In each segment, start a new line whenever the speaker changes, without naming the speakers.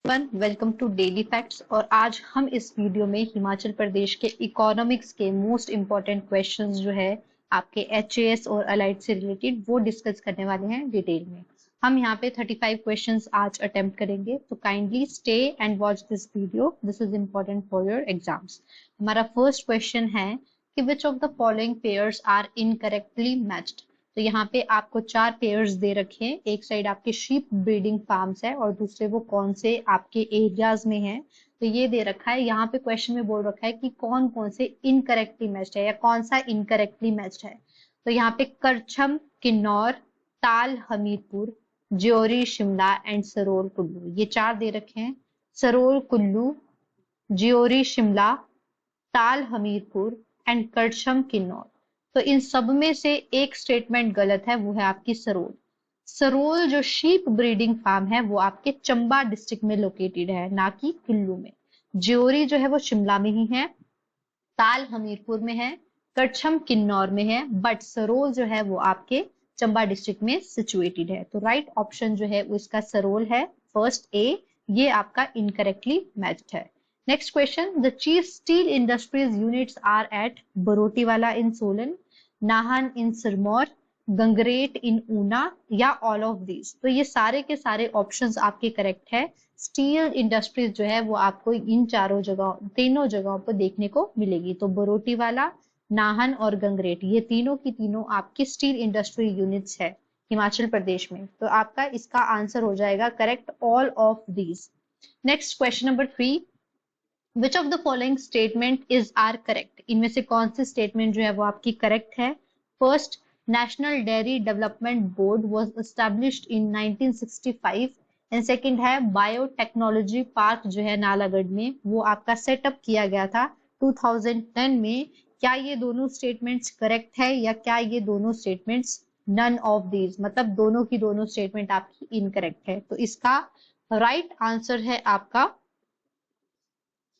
Welcome to daily facts. और आज हम इस वीडियो में हिमाचल प्रदेश के इकोनॉमिक्स के मोस्ट इम्पॉर्टेंट क्वेश्चंस जो है आपके एचएएस और अलाइड से रिलेटेड वो डिस्कस करने वाले हैं डिटेल में। हम यहाँ पे 35 क्वेश्चंस आज अटेम्प्ट करेंगे, तो kindly stay and watch this video, this is important for your exams. हमारा फर्स्ट क्वेश्चन है कि which of the following pairs are incorrectly matched. तो यहाँ पे आपको 4 पेयर्स दे रखे हैं। एक साइड आपके शीप ब्रीडिंग फार्म्स है और दूसरे वो कौन से आपके एरियाज में है, तो ये दे रखा है। यहाँ पे क्वेश्चन में बोल रखा है कि कौन कौन से इनकरेक्टली मैच्ड है या कौन सा इनकरेक्टली मैच्ड है। तो यहाँ पे करछम, किन्नौर, ताल हमीरपुर, ज्योरी शिमला एंड सरोल कुल्लू, ये 4 दे रखे हैं। सरोल कुल्लू, ज्योरी शिमला, ताल हमीरपुर एंड करछम किन्नौर। तो इन सब में से एक स्टेटमेंट गलत है, वो है आपकी सरोल। सरोल जो शीप ब्रीडिंग फार्म है वो आपके चंबा डिस्ट्रिक्ट में लोकेटेड है, ना कि कुल्लू में। ज्योरी जो है वो शिमला में ही है, ताल हमीरपुर में है, करछम किन्नौर में है, बट सरोल जो है वो आपके चंबा डिस्ट्रिक्ट में सिचुएटेड है। तो राइट ऑप्शन जो है वो इसका सरोल है, फर्स्ट ए, ये आपका इनकरेक्टली मैच्ड है। Next question, the chief steel industries units are at Barotiwala in Solan, Nahan in Sirmaur, Gagret in Una या ऑल ऑफ दीज। तो ये सारे के सारे ऑप्शंस आपके करेक्ट है। स्टील इंडस्ट्रीज जो है वो आपको इन तीनों जगहों पर देखने को मिलेगी। तो बरोटीवाला, नाहन और गंगरेट, ये तीनों की तीनों आपकी स्टील इंडस्ट्री यूनिट्स है हिमाचल प्रदेश में। तो आपका इसका आंसर हो जाएगा correct, all of these. Next question number 3, which of the following statement is are correct. इनमें से कौन सी स्टेटमेंट जो है वो आपकी करेक्ट है। First, national dairy development board was established in 1965 and second है बायोटेक्नोलॉजी पार्क जो है नालागढ़ में वो आपका सेटअप किया गया था 2010 में। क्या ये दोनों स्टेटमेंट्स करेक्ट है या क्या ये दोनों स्टेटमेंट्स नन ऑफ दीज, मतलब दोनों की दोनों स्टेटमेंट आपकी इनकरेक्ट है। तो इसका राइट आंसर है आपका,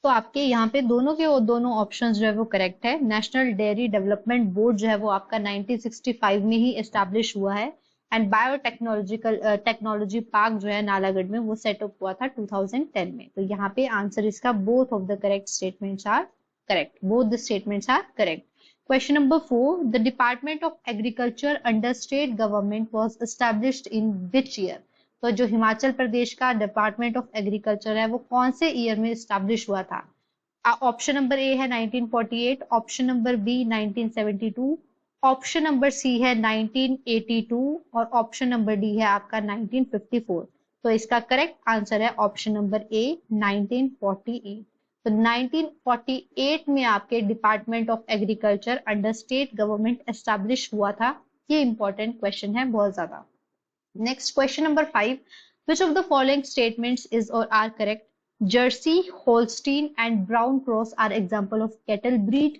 तो आपके यहाँ पे दोनों के दोनों ऑप्शंस जो है वो करेक्ट है। नेशनल डेयरी डेवलपमेंट बोर्ड जो है वो आपका 1965 में ही एस्टैब्लिश हुआ है एंड टेक्नोलॉजी पार्क जो है नालागढ़ में वो सेटअप हुआ था 2010 में। तो यहाँ पे आंसर इसका both of the correct statements are correct, both the statements are correct. Question number 4, the department of agriculture under state government was established in which year. तो जो हिमाचल प्रदेश का डिपार्टमेंट ऑफ एग्रीकल्चर है वो कौन से ईयर में establish हुआ था। ऑप्शन नंबर ए है 1948, option number B 1972, option number C है 1982 और ऑप्शन नंबर डी है आपका 1954। तो इसका करेक्ट आंसर है ऑप्शन नंबर ए 1948। तो 1948 में आपके department of agriculture under state government establish हुआ था। ये इंपॉर्टेंट क्वेश्चन है बहुत ज्यादा। Next, question number 5. Which of the following statements is or are correct? Jersey, Holstein and Brown Cross are example of cattle breed.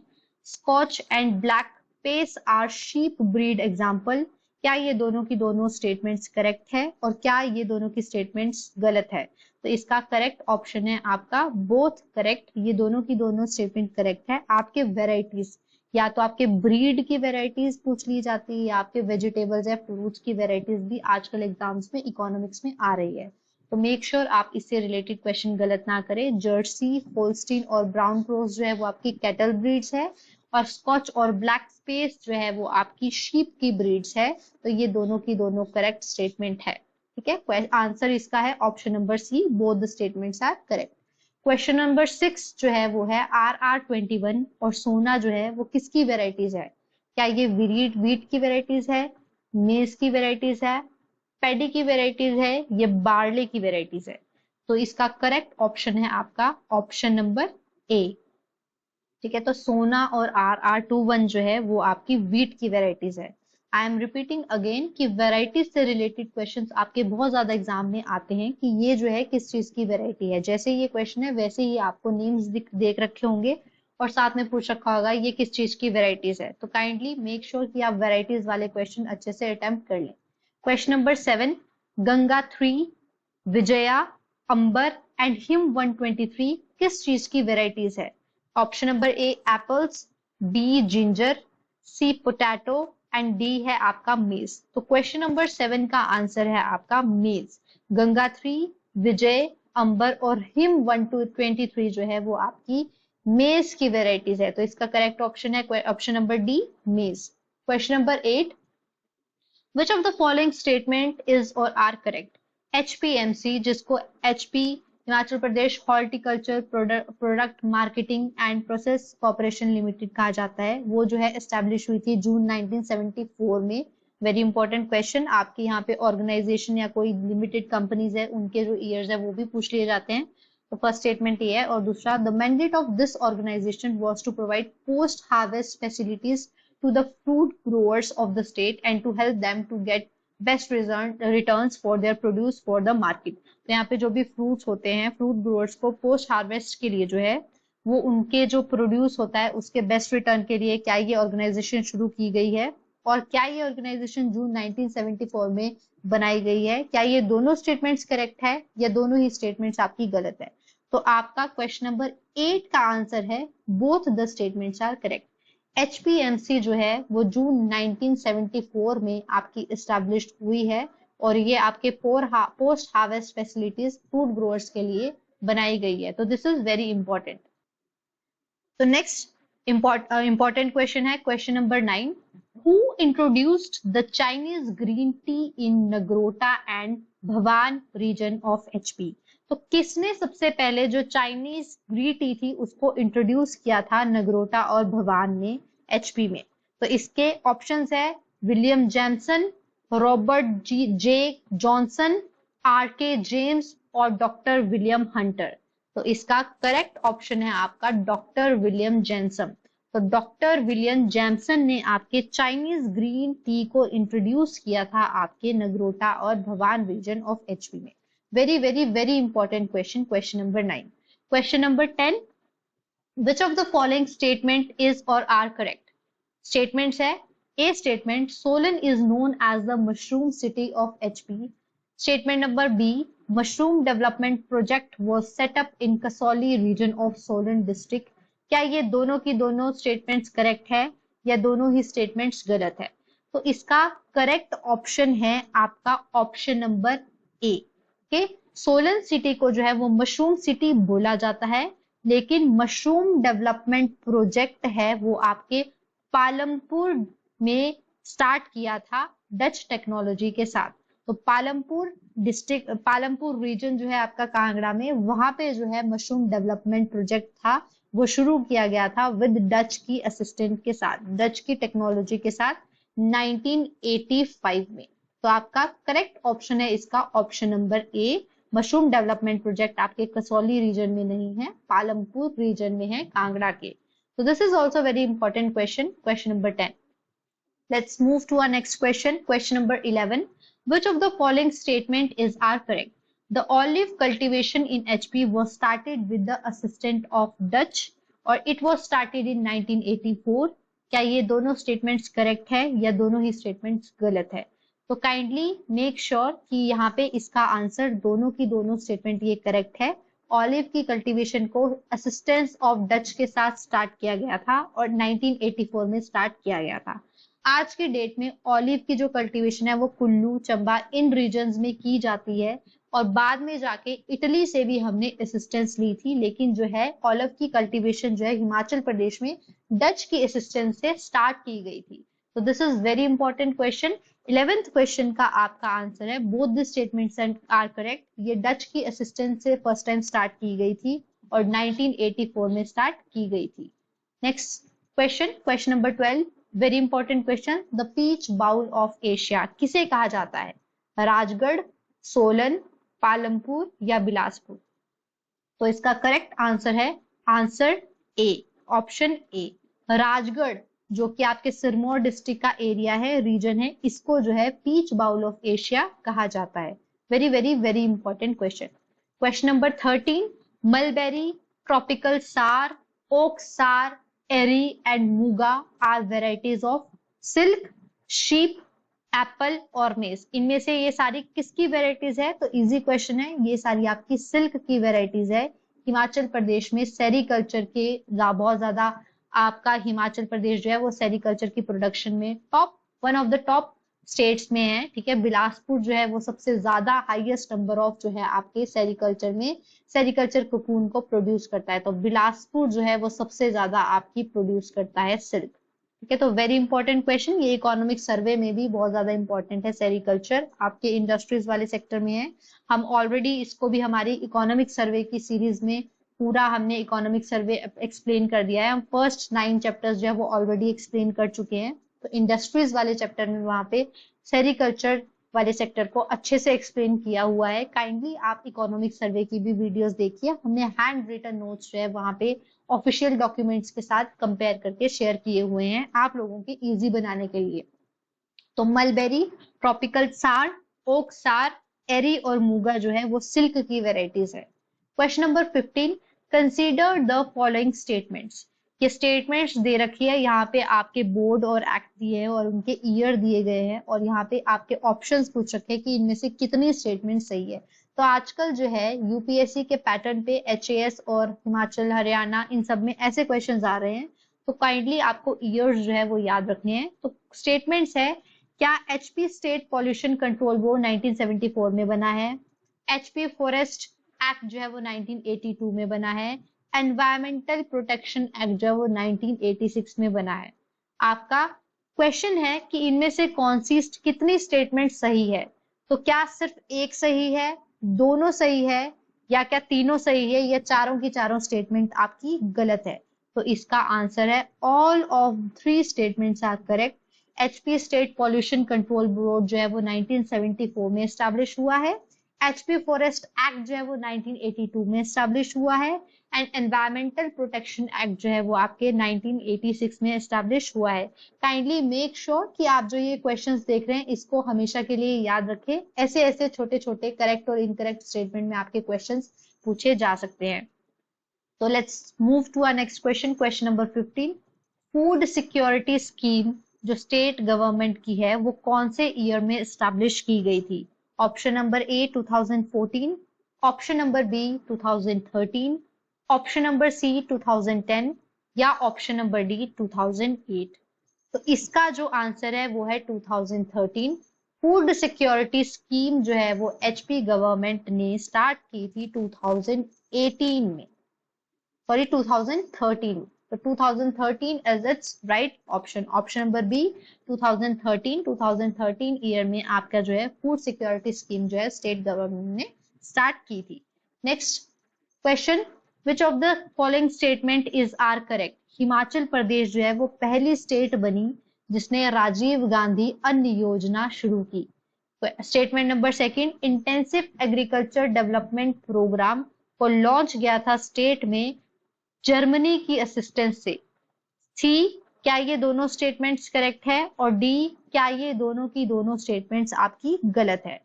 Scotch and Black Pace are sheep breed example. क्या ये दोनों की दोनों statements correct है और क्या ये दोनों की स्टेटमेंट्स गलत है। तो इसका करेक्ट ऑप्शन है आपका बोथ करेक्ट, ये दोनों की दोनों स्टेटमेंट करेक्ट है। आपके वेराइटीज या तो आपके ब्रीड की वेराइटीज पूछ ली जाती है या आपके वेजिटेबल्स या फ्रूट्स की वेराइटीज भी आजकल एग्जाम्स में इकोनॉमिक्स में आ रही है। तो मेक श्योर आप इससे रिलेटेड क्वेश्चन गलत ना करें। जर्सी, होल्स्टीन और ब्राउन क्रॉस जो है वो आपकी कैटल ब्रीड्स है और स्कॉच और ब्लैक स्पेस जो है वो आपकी शीप की ब्रीड्स है। तो ये दोनों की दोनों करेक्ट स्टेटमेंट है। ठीक है, आंसर इसका है option number C, both the statements are correct. Question number 6 जो है वो है RR21 और सोना जो है वो किसकी वेराइटीज है। क्या ये वीट की वेराइटीज है, मेज की वेराइटीज है, पैडी की वेराइटीज है, ये बार्ले की वेराइटीज है। तो इसका करेक्ट ऑप्शन है आपका ऑप्शन नंबर ए। ठीक है, तो सोना और RR21 जो है वो आपकी वीट की वेराइटीज है। आई एम रिपीटिंग अगेन कि वेराइटीज से रिलेटेड क्वेश्चंस आपके बहुत ज्यादा एग्जाम में आते हैं कि ये जो है किस चीज की वेराइटी है। जैसे ये क्वेश्चन है वैसे ही आपको नेम्स देख रखे होंगे और साथ में पूछ रखा होगा ये किस चीज की वेराइटीज है। तो काइंडली मेक श्योर कि आप वेराइटीज वाले क्वेश्चन अच्छे से अटेम्प्ट कर लें। Question number 7, Ganga 3, Vijaya, Ambar and Him 123 किस चीज की वेराइटीज है। Option number A apples, B ginger, C potato and D है आपका मेज। तो क्वेश्चन नंबर 7 का आंसर है आपका मेज। गंगा 3, विजय, अंबर और हिम 1-23 जो है वो आपकी मेज की वेराइटीज है। तो इसका करेक्ट ऑप्शन है ऑप्शन नंबर डी, मेज। Question number 8, which of the following statement is और आर करेक्ट? एचपीएमसी, जिसको HP Himachal Pradesh horticulture product marketing and process corporation limited कहा जाता है, वो जो है एस्टेब्लिश हुई थी जून 1974 में। वेरी इंपॉर्टेंट क्वेश्चन, आपके यहाँ पे ऑर्गेनाइजेशन या कोई लिमिटेड कंपनीज है उनके जो ईयर्स है वो भी पूछ लिए जाते हैं। तो फर्स्ट स्टेटमेंट ये है। और दूसरा, the mandate of this organisation was to provide post harvest facilities to the fruit growers of the state and to help them to get best returns for their produce for the market। तो यहाँ पे जो भी fruits होते हैं, fruit growers को post harvest के लिए जो है वो उनके जो प्रोड्यूस होता है उसके बेस्ट रिटर्न के लिए क्या ये ऑर्गेनाइजेशन शुरू की गई है, और क्या ये ऑर्गेनाइजेशन जून 1974 में बनाई गई है? क्या ये दोनों स्टेटमेंट्स करेक्ट है या दोनों ही स्टेटमेंट्स आपकी गलत है? तो आपका क्वेश्चन नंबर 8 का आंसर है both the statements are correct. HPMC जो है वो जून 1974 में आपकी एस्टैब्लिश्ड हुई है और ये आपके post harvest facilities fruit growers के लिए बनाई गई है। तो दिस इज वेरी इंपॉर्टेंट। तो नेक्स्ट इंपॉर्टेंट क्वेश्चन है question number 9, who introduced the Chinese green tea in Nagrota and Bhawan region of HP? तो किसने सबसे पहले जो चाइनीज ग्रीन टी थी उसको इंट्रोड्यूस किया था नगरोटा और भवान में, एचपी में? तो इसके ऑप्शंस है William Jameson, Robert J Johnson, R K James और डॉक्टर विलियम हंटर। तो इसका करेक्ट ऑप्शन है आपका डॉक्टर विलियम जैमसन। तो डॉक्टर विलियम जैमसन ने आपके चाइनीज ग्रीन टी को इंट्रोड्यूस किया था आपके नगरोटा और भवान रीजन ऑफ एचपी में। Very very very important question, question number 9। Question number 10, which of the following statement is और आर करेक्ट? स्टेटमेंट्स है, A statement, Solan is known as the mushroom city of HP. Statement number B, mushroom development project was set up in Kasauli region of Solan district. क्या ये दोनों की दोनों statements correct है या दोनों ही स्टेटमेंट्स गलत है? तो इसका करेक्ट ऑप्शन है आपका ऑप्शन नंबर ए। सोलन सिटी को जो है वो मशरूम सिटी बोला जाता है, लेकिन मशरूम डेवलपमेंट प्रोजेक्ट है वो आपके पालमपुर में स्टार्ट किया था डच टेक्नोलॉजी के साथ। तो पालमपुर डिस्ट्रिक्ट, पालमपुर रीजन जो है आपका कांगड़ा में, वहां पे जो है मशरूम डेवलपमेंट प्रोजेक्ट था वो शुरू किया गया था विद डच की असिस्टेंट के साथ, डच की टेक्नोलॉजी के साथ 1985 में। तो आपका करेक्ट ऑप्शन है इसका ऑप्शन नंबर ए। मशरूम डेवलपमेंट प्रोजेक्ट आपके कसौली रीजन में नहीं है, पालमपुर रीजन में है कांगड़ा के। तो this is also very important question, question number 10। Let's move to our next question, question number 11, which of the following statement is are correct? The olive cultivation in HP was started with the assistance of Dutch और it was started in 1984। क्या ये दोनों statements correct है या दोनों ही statements गलत है? तो काइंडली मेक श्योर कि यहाँ पे इसका आंसर दोनों की दोनों स्टेटमेंट ये करेक्ट है। ऑलिव की कल्टीवेशन को असिस्टेंस ऑफ डच के साथ स्टार्ट किया गया था और 1984 में स्टार्ट किया गया था। आज के डेट में ऑलिव की जो कल्टीवेशन है वो कुल्लू, चंबा इन रीजन्स में की जाती है और बाद में जाके इटली से भी हमने असिस्टेंस ली थी, लेकिन जो है ऑलिव की कल्टीवेशन जो है हिमाचल प्रदेश में डच की असिस्टेंस से स्टार्ट की गई थी। तो this is very important question. 11th question का आपका आंसर है both the statements are correct. ये डच की असिस्टेंस से फर्स्ट टाइम स्टार्ट की गई थी और 1984 में स्टार्ट की गई थी। Next question, question number 12, very important question, the peach bowl of Asia किसे कहा जाता है? राजगढ़, सोलन, पालमपुर या बिलासपुर? तो इसका करेक्ट आंसर है answer A, option A. Rajgarh जो कि आपके सिरमौर डिस्ट्रिक्ट का एरिया है, रीजन है, इसको जो है पीच बाउल ऑफ एशिया कहा जाता है। Very very very important question. Question number 13, mulberry, tropical सार, ओक सार, eri and muga are varieties of silk, sheep, apple और मेज। इनमें से ये सारी किसकी वेराइटीज है? तो इजी क्वेश्चन है, ये सारी आपकी सिल्क की वेराइटीज है। हिमाचल प्रदेश में सेरीकल्चर के बहुत ज्यादा आपका हिमाचल प्रदेश जो है वो सेरीकल्चर की प्रोडक्शन में one of the top states में है, ठीक है। बिलासपुर जो है वो सबसे ज्यादा हाईएस्ट नंबर ऑफ जो है आपके सेरिकल्चर में सेरिकल्चर कोकून को प्रोड्यूस करता है। तो बिलासपुर जो है वो सबसे ज्यादा आपकी प्रोड्यूस करता है सिल्क, ठीक है। तो वेरी इंपॉर्टेंट क्वेश्चन, ये इकोनॉमिक सर्वे में भी बहुत ज्यादा इंपॉर्टेंट है। सेरिकल्चर आपके इंडस्ट्रीज वाले सेक्टर में है। हम ऑलरेडी इसको भी हमारी इकोनॉमिक सर्वे की सीरीज में पूरा हमने इकोनॉमिक सर्वे एक्सप्लेन कर दिया है। हम फर्स्ट 9 चैप्टर्स जो है वो ऑलरेडी एक्सप्लेन कर चुके हैं। तो इंडस्ट्रीज वाले चैप्टर में वहां पे सेरिकल्चर वाले सेक्टर को अच्छे से एक्सप्लेन किया हुआ है। काइंडली आप इकोनॉमिक सर्वे की भी वीडियोस देखिए, हमने हैंड रिटन नोट्स जो है वहां पे ऑफिशियल डॉक्यूमेंट्स के साथ कंपेयर करके शेयर किए हुए हैं आप लोगों के इजी बनाने के लिए। तो मलबेरी, ट्रॉपिकल सार, ओक सार, एरी और मूगा जो है वो सिल्क की वेराइटीज है। Question number 15, consider the following statements. ये स्टेटमेंट्स दे रखी है, यहाँ पे आपके बोर्ड और एक्ट दिए हैं और उनके ईयर दिए गए हैं और यहाँ पे आपके ऑप्शंस पूछ रखे हैं कि इनमें से कितनी स्टेटमेंट सही है। तो आजकल जो है यूपीएससी के पैटर्न पे एचएएस और हिमाचल हरियाणा इन सब में ऐसे क्वेश्चंस आ रहे हैं, तो काइंडली आपको ईयर्स जो है वो याद रखने हैं। तो स्टेटमेंट्स है, क्या HP state pollution control board 1974 में बना है? एचपी फॉरेस्ट एक्ट जो है वो 1982 में बना है। एनवायरमेंटल प्रोटेक्शन एक्ट जो है वो 1986 में बना है। आपका क्वेश्चन है कि इनमें से कौन सी कितनी स्टेटमेंट सही है। तो क्या सिर्फ एक सही है, दोनों सही है, या क्या तीनों सही है, या चारों की चारों स्टेटमेंट आपकी गलत है? तो इसका आंसर है all of 3 statements are correct. HP state pollution control board जो है वो 1974 में एस्टैब्लिश हुआ है। एचपी फॉरेस्ट एक्ट जो है वो 1982 में एस्टैब्लिश हुआ है। एंड एनवायरमेंटल प्रोटेक्शन एक्ट जो है वो आपके 1986 में एस्टैब्लिश हुआ है। काइंडली मेक श्योर कि आप जो ये क्वेश्चंस देख रहे हैं इसको हमेशा के लिए याद रखें। ऐसे ऐसे छोटे छोटे करेक्ट और इनकरेक्ट स्टेटमेंट में आपके क्वेश्चंस पूछे जा सकते हैं। तो let's move to our next question, question number 15। Food security scheme जो स्टेट गवर्नमेंट की है वो कौन से ईयर में एस्टैब्लिश की गई थी? Option number A 2014, option number B 2013, option number C 2010 या ऑप्शन नंबर डी 2008। तो इसका जो आंसर है वो है 2013। फूड सिक्योरिटी स्कीम जो है वो एचपी गवर्नमेंट ने स्टार्ट की थी 2018 में, सॉरी 2013। तो 2013 is it's right option, option number B 2013 year में आपका जो है फूड सिक्योरिटी स्कीम जो है स्टेट गवर्नमेंट ने स्टार्ट की थी। Next question, which of the following statement is are correct? Himachal Pradesh जो है वो पहली स्टेट बनी जिसने राजीव गांधी अन्न योजना शुरू की। Statement number second, intensive agriculture development programme को लॉन्च गया था स्टेट में जर्मनी की असिस्टेंस से। सी, क्या ये दोनों स्टेटमेंट्स करेक्ट है? और डी, क्या ये दोनों की दोनों स्टेटमेंट्स आपकी गलत है?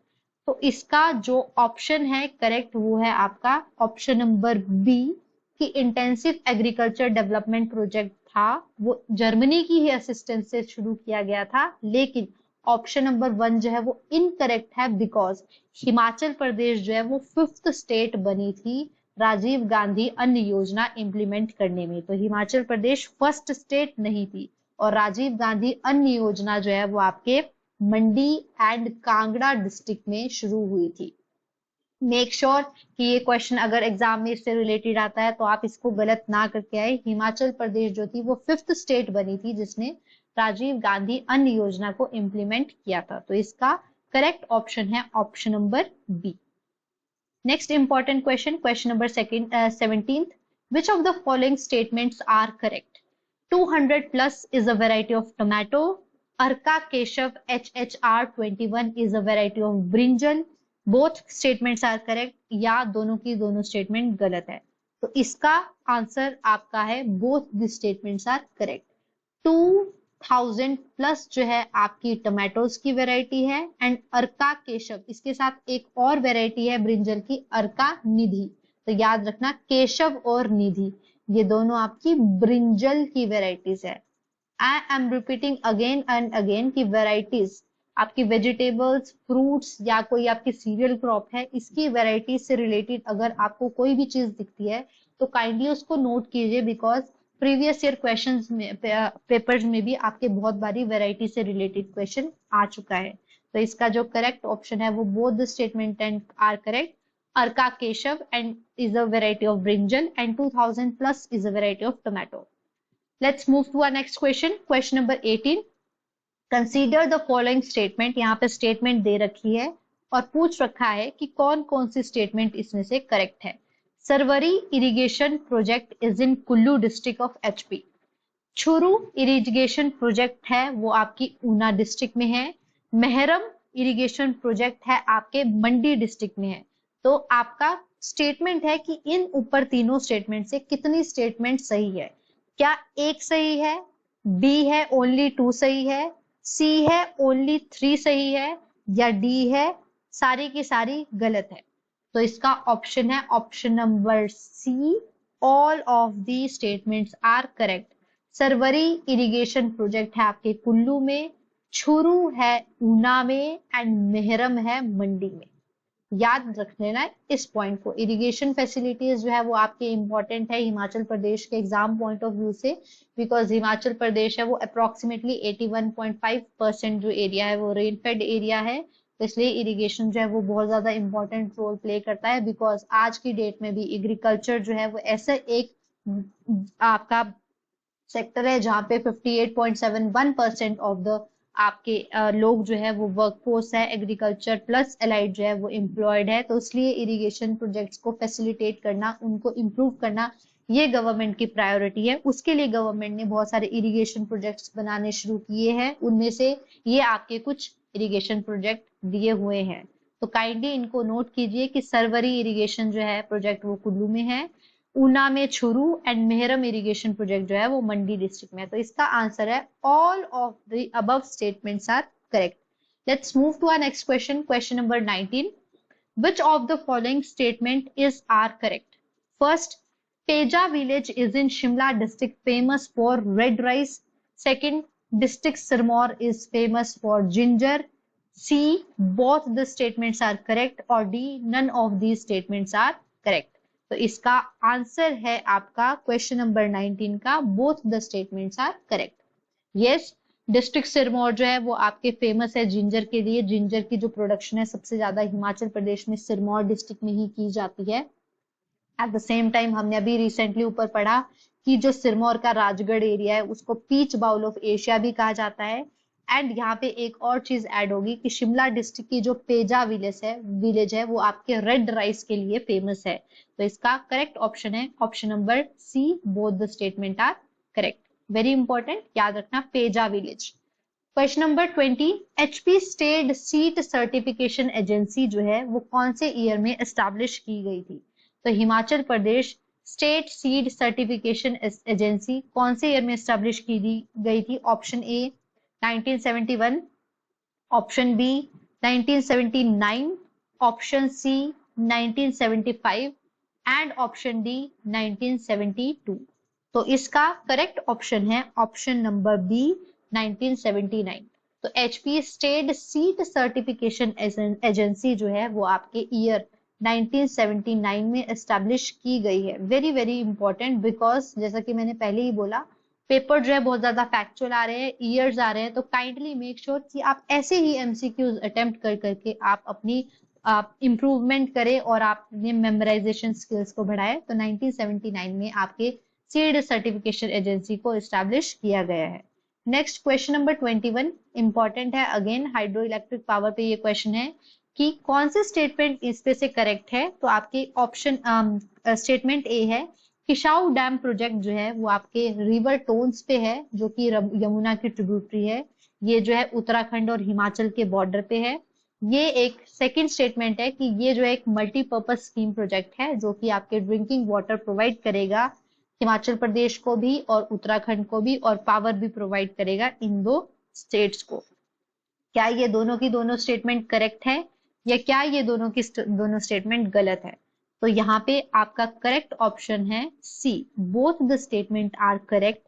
तो इसका जो ऑप्शन है करेक्ट वो है आपका ऑप्शन नंबर बी कि इंटेंसिव एग्रीकल्चर डेवलपमेंट प्रोजेक्ट था वो जर्मनी की ही असिस्टेंस से शुरू किया गया था। लेकिन ऑप्शन नंबर 1 जो है वो इनकरेक्ट है, बिकॉज हिमाचल प्रदेश जो है वो 5th स्टेट बनी थी राजीव गांधी अन्न योजना इंप्लीमेंट करने में। तो हिमाचल प्रदेश फर्स्ट स्टेट नहीं थी और राजीव गांधी अन्न योजना जो है वो आपके मंडी एंड कांगड़ा डिस्ट्रिक्ट में शुरू हुई थी। मेक श्योर कि ये क्वेश्चन अगर एग्जाम में इससे रिलेटेड आता है तो आप इसको गलत ना करके आए। हिमाचल प्रदेश जो थी वो 5th स्टेट बनी थी जिसने राजीव गांधी अन्न योजना को इंप्लीमेंट किया था। तो इसका करेक्ट ऑप्शन है option number B. Next important question, question number 17th. Which of the following statements are correct? 200 plus is a variety of tomato. Arka Keshav HHR 21 is a variety of brinjal. Both statements are correct या दोनों की दोनों statement गलत है। तो इसका answer आपका है both the statements are correct. 2000 plus जो है आपकी टमाटोज की वेराइटी है एंड अर्का केशव, इसके साथ एक और वेराइटी है ब्रिंजल की अर्का निधि। तो याद रखना केशव और निधि ये दोनों आपकी ब्रिंजल की वेराइटीज है। I am repeating again and again की वेराइटीज आपकी वेजिटेबल्स, फ्रूट्स या कोई आपकी सीरियल क्रॉप है इसकी वेराइटीज से रिलेटेड अगर आपको कोई भी चीज दिखती है तो काइंडली उसको नोट कीजिए, बिकॉज प्रीवियस ईयर क्वेश्चंस में पेपर्स में भी आपके बहुत बारी वैरायटी से रिलेटेड क्वेश्चन आ चुका है। तो इसका जो करेक्ट ऑप्शन है वो both the statement and are correct. Arka Keshav and is a variety of brinjal and 2000 plus is a variety of tomato. Let's move to our next question, question number 18। Consider the following statement. यहाँ पे statement दे रखी है और पूछ रखा है कि कौन कौन सी स्टेटमेंट इसमें से करेक्ट है। Sarwari irrigation project is in Kullu district of HP. Chhuru irrigation project है वो आपकी ऊना डिस्ट्रिक्ट में है। मेहरम इरिगेशन प्रोजेक्ट है आपके मंडी डिस्ट्रिक्ट में है। तो आपका स्टेटमेंट है कि इन ऊपर तीनों स्टेटमेंट से कितनी स्टेटमेंट सही है। क्या एक सही है, बी है ओनली 2 सही है, सी है ओनली 3 सही है, या डी है सारी की सारी गलत है। तो इसका ऑप्शन है option number C, all of the statements are correct. Sarvari irrigation project है आपके कुल्लू में, छुरू है ऊना में एंड मेहरम है मंडी में। याद रख लेना इस पॉइंट को। इरिगेशन फैसिलिटीज जो है वो आपके इंपॉर्टेंट है हिमाचल प्रदेश के एग्जाम पॉइंट ऑफ व्यू से, बिकॉज हिमाचल प्रदेश है वो अप्रोक्सीमेटली 81.5% जो एरिया है वो रेनफेड एरिया है। तो इसलिए इरिगेशन जो है वो बहुत ज्यादा इंपॉर्टेंट रोल प्ले करता है, बिकॉज आज की डेट में भी एग्रीकल्चर जो है वो ऐसा एक आपका सेक्टर है जहाँ पे 58.71% ऑफ द आपके लोग जो है वो वर्कफोर्स है एग्रीकल्चर प्लस एलाइड जो है वो एम्प्लॉयड है। तो इसलिए इरिगेशन प्रोजेक्ट्स को फैसिलिटेट करना, उनको इम्प्रूव करना, ये गवर्नमेंट की प्रायोरिटी है। उसके लिए गवर्नमेंट ने बहुत सारे इरिगेशन प्रोजेक्ट्स बनाने शुरू किए हैं। उनमें से ये आपके कुछ इरिगेशन प्रोजेक्ट दिए हुए हैं। तो काइंडली इनको नोट कीजिए कि सरवरी इरिगेशन जो है प्रोजेक्ट वो कुल्लू में है, ऊना में छुरू एंड मेहरम इरिगेशन प्रोजेक्ट जो है वो मंडी डिस्ट्रिक्ट में है। तो इसका आंसर है all of the above statements are correct. Let's move to our next question, question number 19। Which of the following statement is are correct? First, Peja village is in Shimla district famous for red rice. Second, district Sirmaur is famous for ginger. C, both the statements are correct. और D, none of these statements are correct. तो इसका answer है आपका question number 19 का both the statements are correct. Yes, district Sirmaur जो है वो आपके फेमस है जिंजर के लिए। जिंजर की जो प्रोडक्शन है सबसे ज्यादा हिमाचल प्रदेश में सिरमौर डिस्ट्रिक्ट में ही की जाती है। एट द सेम टाइम हमने अभी रिसेंटली ऊपर पढ़ा कि जो सिरमौर का राजगढ़ एरिया है उसको पीच बाउल ऑफ एशिया भी कहा जाता है। एंड यहाँ पे एक और चीज ऐड होगी कि शिमला डिस्ट्रिक्ट की जो पेजा विलेज है वो आपके रेड राइस के लिए फेमस है। तो इसका करेक्ट ऑप्शन है option number C, both the statement are correct. Very important, याद रखना Peja village. Question number 20, HP state seed certification agency जो है वो कौन से ईयर में एस्टैब्लिश की गई थी। तो Himachal Pradesh state seed certification agency कौन से ईयर में एस्टैब्लिश की गई थी। Option A 1971, option B 1979, option C 1975 and option D 1972। तो इसका करेक्ट ऑप्शन है ऑप्शन नंबर बी 1979। तो HP state seed certification agency जो है वो आपके ईयर 1979 में एस्टैब्लिश की गई है। वेरी वेरी इंपॉर्टेंट, बिकॉज जैसा कि मैंने पहले ही बोला पेपर जो है बहुत ज्यादा फैक्चुअल आ रहे हैं, ईयर्स आ रहे हैं। तो काइंडली मेक श्योर कि आप ऐसे ही एमसीक्यूज अटेम्प्ट कर करके आप अपनी इम्प्रूवमेंट करें और आप अपने मेमोराइजेशन स्किल्स को बढ़ाएं। तो 1979 में आपके सीड सर्टिफिकेशन एजेंसी को एस्टैब्लिश किया गया है। नेक्स्ट क्वेश्चन नंबर 21 इंपॉर्टेंट है, अगेन हाइड्रो इलेक्ट्रिक पावर पे ये क्वेश्चन है कि कौन से स्टेटमेंट इस पे से करेक्ट है। तो आपके ऑप्शन स्टेटमेंट ए है किशाऊ डैम प्रोजेक्ट जो है वो आपके रिवर टोन्स पे है जो कि यमुना की ट्रिब्यूटरी है। ये जो है उत्तराखंड और हिमाचल के बॉर्डर पे है। ये एक सेकंड स्टेटमेंट है कि ये जो एक मल्टीपर्पज स्कीम प्रोजेक्ट है जो कि आपके ड्रिंकिंग वाटर प्रोवाइड करेगा हिमाचल प्रदेश को भी और उत्तराखंड को भी, और पावर भी प्रोवाइड करेगा इन दो स्टेट्स को। क्या ये दोनों की दोनों स्टेटमेंट करेक्ट है या क्या ये दोनों की दोनों स्टेटमेंट गलत है। तो यहाँ पे आपका करेक्ट ऑप्शन है C, both the statement are correct.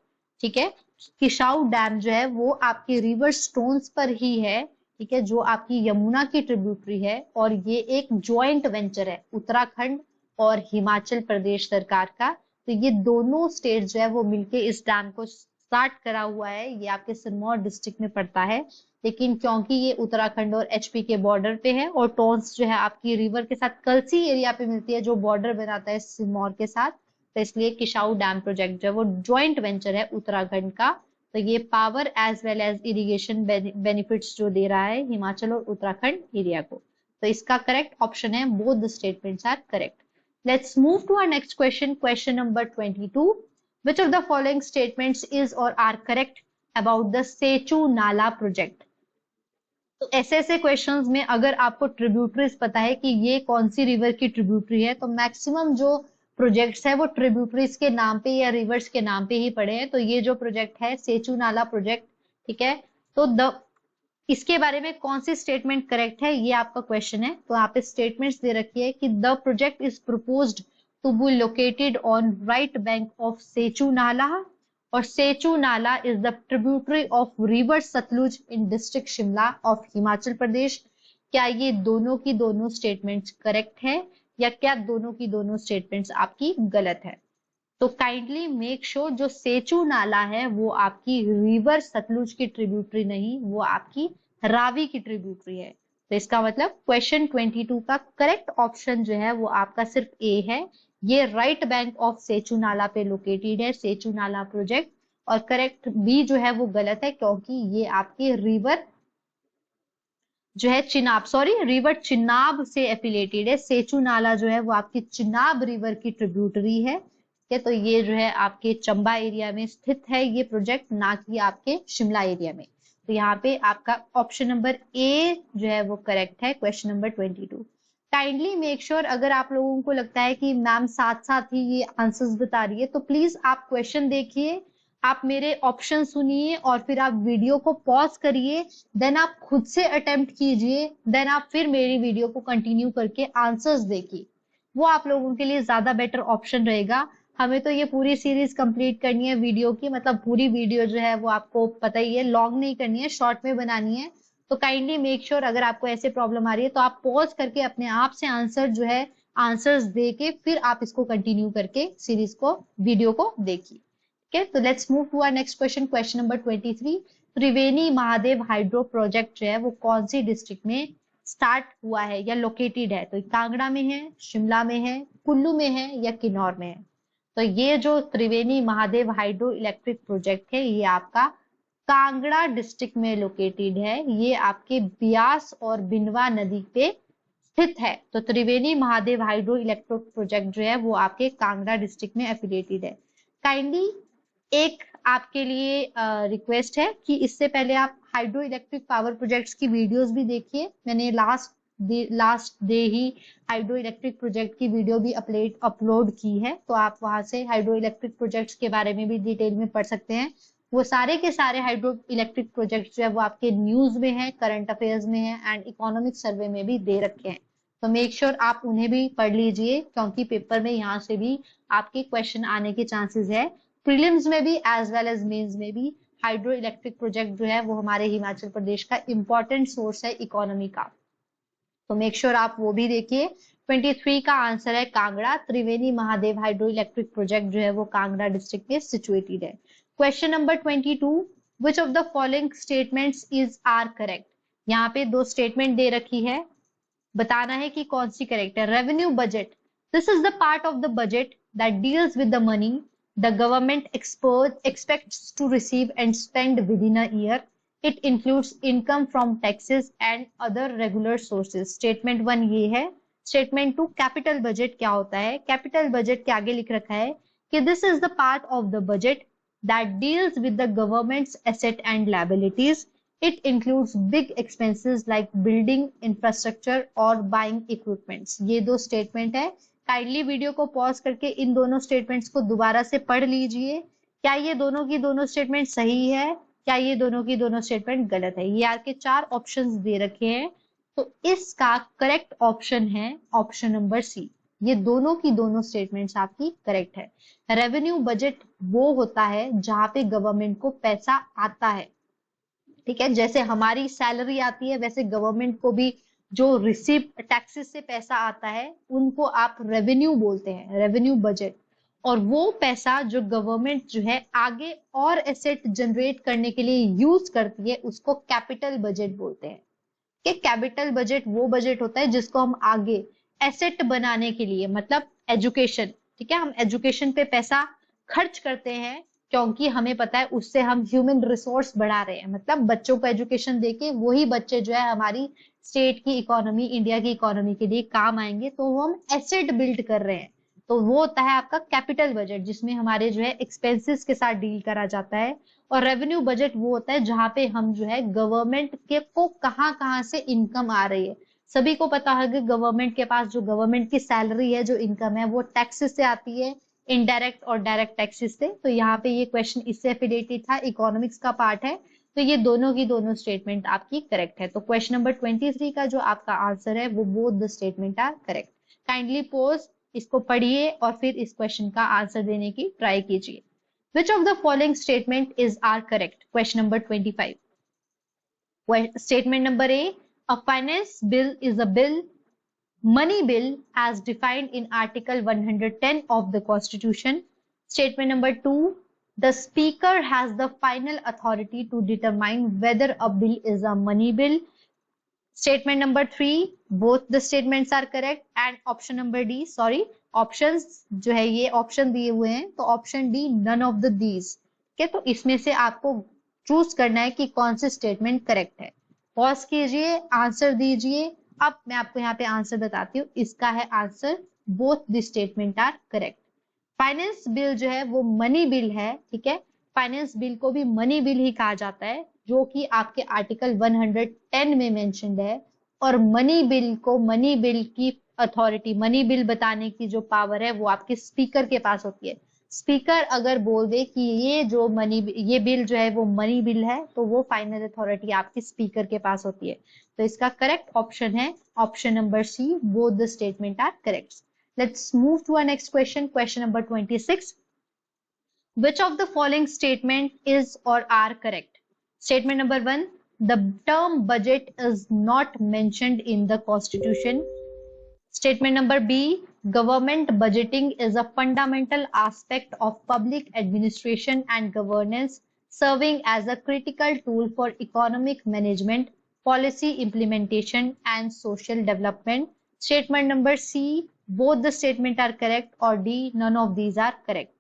ठीक है, किशाऊ डैम जो है वो आपके रिवर स्टोन्स पर ही है, ठीक है, जो आपकी यमुना की ट्रिब्यूटरी है, और ये एक ज्वाइंट वेंचर है उत्तराखंड और हिमाचल प्रदेश सरकार का, तो ये दोनों स्टेट जो है वो मिलके इस डैम को स्टार्ट करा हुआ है। ये आपके सिरमौर डिस्ट्रिक्ट में पड़ता है, लेकिन क्योंकि ये उत्तराखंड और एचपी के बॉर्डर पे है और टोंस जो है आपकी रिवर के साथ कलसी एरिया पे मिलती है जो बॉर्डर बनाता है सिरमौर के साथ, तो इसलिए किसाऊ डैम प्रोजेक्ट जो है वो ज्वाइंट वेंचर है उत्तराखंड का। तो ये power as well as irrigation benefits जो दे रहा है हिमाचल और उत्तराखंड एरिया को। तो इसका करेक्ट ऑप्शन है both the statements are correct. Let's move to our next question, question number 22। Which of the following statements is or are correct about the Tsechu नाला प्रोजेक्ट? तो ऐसे ऐसे क्वेश्चंस में अगर आपको ट्रिब्यूटरीज पता है कि ये कौन सी रिवर की ट्रिब्यूटरी है, तो मैक्सिमम जो प्रोजेक्ट्स है वो ट्रिब्यूटरीज के नाम पे या रिवर्स के नाम पे ही पड़े हैं। तो ये जो प्रोजेक्ट है सेचू नाला प्रोजेक्ट, ठीक है, तो इसके बारे में कौन सी स्टेटमेंट करेक्ट है ये आपका क्वेश्चन है। तो यहाँ पे स्टेटमेंट्स दे रखी है कि the project is proposed to be located on right bank of Tsechu नाला, और सेचू नाला is the tributary of river Sutlej in district Shimla of Himachal Pradesh. क्या ये दोनों की दोनों स्टेटमेंट्स करेक्ट है या क्या दोनों की दोनों स्टेटमेंट्स आपकी गलत है? तो काइंडली मेक श्योर जो सेचू नाला है वो आपकी रिवर सतलुज की ट्रिब्यूटरी नहीं, वो आपकी रावी की ट्रिब्यूटरी है। तो इसका मतलब क्वेश्चन 22 का करेक्ट ऑप्शन जो है वो आपका सिर्फ ए है, ये राइट बैंक ऑफ सेचू नाला पे लोकेटेड है सेचू नाला प्रोजेक्ट। और करेक्ट बी जो है वो गलत है क्योंकि ये आपके रिवर जो है रिवर चिनाब से एफिलेटेड है। सेचू नाला जो है वो आपकी चिनाब रिवर की ट्रिब्यूटरी है। तो ये जो है आपके चंबा एरिया में स्थित है ये प्रोजेक्ट, ना कि आपके शिमला एरिया में। तो यहाँ पे आपका ऑप्शन नंबर ए जो है वो करेक्ट है question number 22। Kindly make sure अगर आप लोगों को लगता है कि मैम साथ साथ ही ये आंसर्स बता रही है तो प्लीज आप क्वेश्चन देखिए, आप मेरे ऑप्शन सुनिए और फिर आप वीडियो को पॉज करिए, देन आप खुद से अटेम्प्ट कीजिए, देन आप फिर मेरी वीडियो को कंटिन्यू करके आंसर्स देखिए। वो आप लोगों के लिए ज्यादा बेटर ऑप्शन रहेगा। हमें तो ये पूरी सीरीज कंप्लीट करनी है वीडियो की, मतलब पूरी वीडियो जो है वो आपको पता ही है लॉन्ग नहीं करनी है, शॉर्ट में बनानी है। तो काइंडली मेक श्योर अगर आपको ऐसे प्रॉब्लम आ रही है तो आप पॉज करके अपने आप से आंसर जो है आंसर्स दे के फिर आप इसको कंटिन्यू करके सीरीज को वीडियो को देखिए। Okay, तो let's move to our next question, question number 23। Triveni Mahadev hydro project जो है वो कौन सी डिस्ट्रिक्ट में स्टार्ट हुआ है या लोकेटेड है? तो कांगड़ा में है, शिमला में है, कुल्लू में है या किन्नौर में है? तो ये जो त्रिवेणी महादेव हाइड्रो इलेक्ट्रिक प्रोजेक्ट है ये आपका कांगड़ा डिस्ट्रिक्ट में लोकेटेड है। ये आपके ब्यास और बिनवा नदी पे स्थित है। तो त्रिवेणी महादेव हाइड्रो इलेक्ट्रिक प्रोजेक्ट जो है वो आपके कांगड़ा डिस्ट्रिक्ट में एफिलिएटेड है। काइंडली एक आपके लिए रिक्वेस्ट है कि इससे पहले आप हाइड्रो इलेक्ट्रिक पावर प्रोजेक्ट्स की वीडियोस भी देखिए। मैंने लास्ट डे ही हाइड्रो इलेक्ट्रिक प्रोजेक्ट की वीडियो भी अपलोड की है, तो आप वहां से हाइड्रो इलेक्ट्रिक प्रोजेक्ट्स के बारे में भी डिटेल में पढ़ सकते हैं। वो सारे के सारे हाइड्रो इलेक्ट्रिक प्रोजेक्ट जो है वो आपके न्यूज में है, करंट अफेयर्स में है एंड इकोनॉमिक सर्वे में भी दे रखे हैं। तो मेक श्योर आप उन्हें भी पढ़ लीजिए क्योंकि पेपर में यहाँ से भी आपके क्वेश्चन आने के चांसेस है। प्रीलिम्स में भी एज वेल एज मेंस में भी हाइड्रो इलेक्ट्रिक प्रोजेक्ट जो है वो हमारे हिमाचल प्रदेश का इंपॉर्टेंट सोर्स है इकोनॉमी का। तो मेक श्योर आप वो भी देखिए। 23 का आंसर है Kangra. Triveni Mahadev hydro electric project जो है वो कांगड़ा डिस्ट्रिक्ट में सिचुएटेड है। Question number 22, which of the following statements is are correct? यहाँ पे दो स्टेटमेंट दे रखी है, बताना है कि कौन सी करेक्ट है। Revenue budget, this is the part of the budget that deals with the money the government expects to receive and spend within a year. It includes income from taxes and other regular sources. Statement 1 ये है। Statement 2 capital budget क्या होता है? Capital budget के आगे लिख रखा है कि this is the part of the budget that deals with the government's asset and liabilities. It includes big expenses like building infrastructure or buying equipments. ये दो स्टेटमेंट है। काइंडली वीडियो को पॉज करके इन दोनों स्टेटमेंट्स को दोबारा से पढ़ लीजिए। क्या ये दोनों की दोनों स्टेटमेंट सही है, क्या ये दोनों की दोनों स्टेटमेंट गलत है? ये आपके 4 ऑप्शंस दे रखे हैं, तो इसका करेक्ट ऑप्शन है ऑप्शन नंबर सी। ये दोनों की दोनों स्टेटमेंट्स आपकी करेक्ट है। रेवेन्यू बजट वो होता है जहां पे गवर्नमेंट को पैसा आता है, ठीक है, जैसे हमारी सैलरी आती है वैसे गवर्नमेंट को भी जो रिसीव टैक्सेस से पैसा आता है उनको आप रेवेन्यू बोलते हैं, रेवेन्यू बजट। और वो पैसा जो गवर्नमेंट जो है आगे और एसेट जनरेट करने के लिए यूज करती है उसको कैपिटल बजट बोलते हैं। कि कैपिटल बजट वो बजट होता है जिसको हम आगे एसेट बनाने के लिए, मतलब एजुकेशन, ठीक है, हम एजुकेशन पे पैसा खर्च करते हैं क्योंकि हमें पता है उससे हम ह्यूमन रिसोर्स बढ़ा रहे हैं, मतलब बच्चों को एजुकेशन देके वही बच्चे जो है हमारी स्टेट की इकोनॉमी, इंडिया की इकोनॉमी के लिए काम आएंगे, तो वो हम एसेट बिल्ड कर रहे हैं। तो वो होता है आपका कैपिटल बजट जिसमें हमारे जो है एक्सपेंसेस के साथ डील करा जाता है। और रेवेन्यू बजट वो होता है जहां पे हम जो है गवर्नमेंट के को कहाँ कहाँ से इनकम आ रही है। सभी को पता है कि गवर्नमेंट के पास जो गवर्नमेंट की सैलरी है, जो इनकम है, वो टैक्सेस से आती है, इनडायरेक्ट और डायरेक्ट टैक्सेस से। तो यहाँ पे ये क्वेश्चन इससे एफिलिएटेड था, इकोनॉमिक्स का पार्ट है, तो ये दोनों की दोनों स्टेटमेंट आपकी करेक्ट है। तो क्वेश्चन नंबर 23 का जो आपका आंसर है वो both the statement are correct. Kindly pause, इसको पढ़िए और फिर इस क्वेश्चन का आंसर देने की ट्राई कीजिए। Which of the following statement is are correct? Question number 25. Statement number A, a finance bill is a bill, money bill as defined in Article 110 of the Constitution. Statement number 2, the Speaker has the final authority to determine whether a bill is a money bill. Statement number 3, both the statements are correct. And option number D, sorry, options जो है ये option दिए हुए हैं, तो option D none of the these. ठीक है, तो इसमें से आपको चूज करना है कि कौन सी स्टेटमेंट करेक्ट है। पॉज कीजिए, आंसर दीजिए। अब मैं आपको यहाँ पे आंसर बताती हूँ, इसका है answer both the statement are correct. Finance bill जो है वो मनी बिल है, ठीक है, फाइनेंस बिल को भी मनी बिल ही कहा जाता है, जो कि आपके आर्टिकल 110 में मेंशन्ड है। और मनी बिल को, मनी बिल की अथॉरिटी, मनी बिल बताने की जो पावर है वो आपके स्पीकर के पास होती है। स्पीकर अगर बोल दे कि ये जो ये बिल जो है वो मनी बिल है, तो वो फाइनल अथॉरिटी आपके स्पीकर के पास होती है। तो इसका करेक्ट ऑप्शन है option number C, both the statement are correct. Let's move to our next question, question number 26. Which of the following statement is or are correct? Statement number 1, the term budget is not mentioned in the Constitution. Statement number B, government budgeting is a fundamental aspect of public administration and governance, serving as a critical tool for economic management, policy implementation, and social development. Statement number C, both the statement are correct, or D, none of these are correct.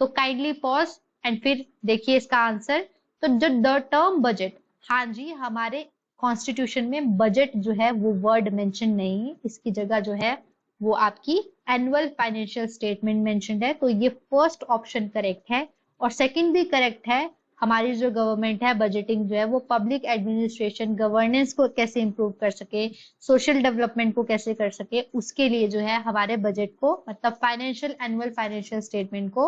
तो kindly pause and फिर देखिए इसका answer. तो जो the term budget, हाँ जी, हमारे constitution में budget जो है वो वर्ड मेंशन नहीं है, इसकी जगह जो है वो आपकी एनुअल फाइनेंशियल स्टेटमेंट मेंशन्ड है। तो ये फर्स्ट ऑप्शन करेक्ट है, और सेकंड भी करेक्ट है। हमारी जो गवर्नमेंट है, बजटिंग जो है वो पब्लिक एडमिनिस्ट्रेशन, गवर्नेंस को कैसे इंप्रूव कर सके, सोशल डेवलपमेंट को कैसे कर सके, उसके लिए जो है हमारे बजट को, मतलब फाइनेंशियल, एनुअल फाइनेंशियल स्टेटमेंट को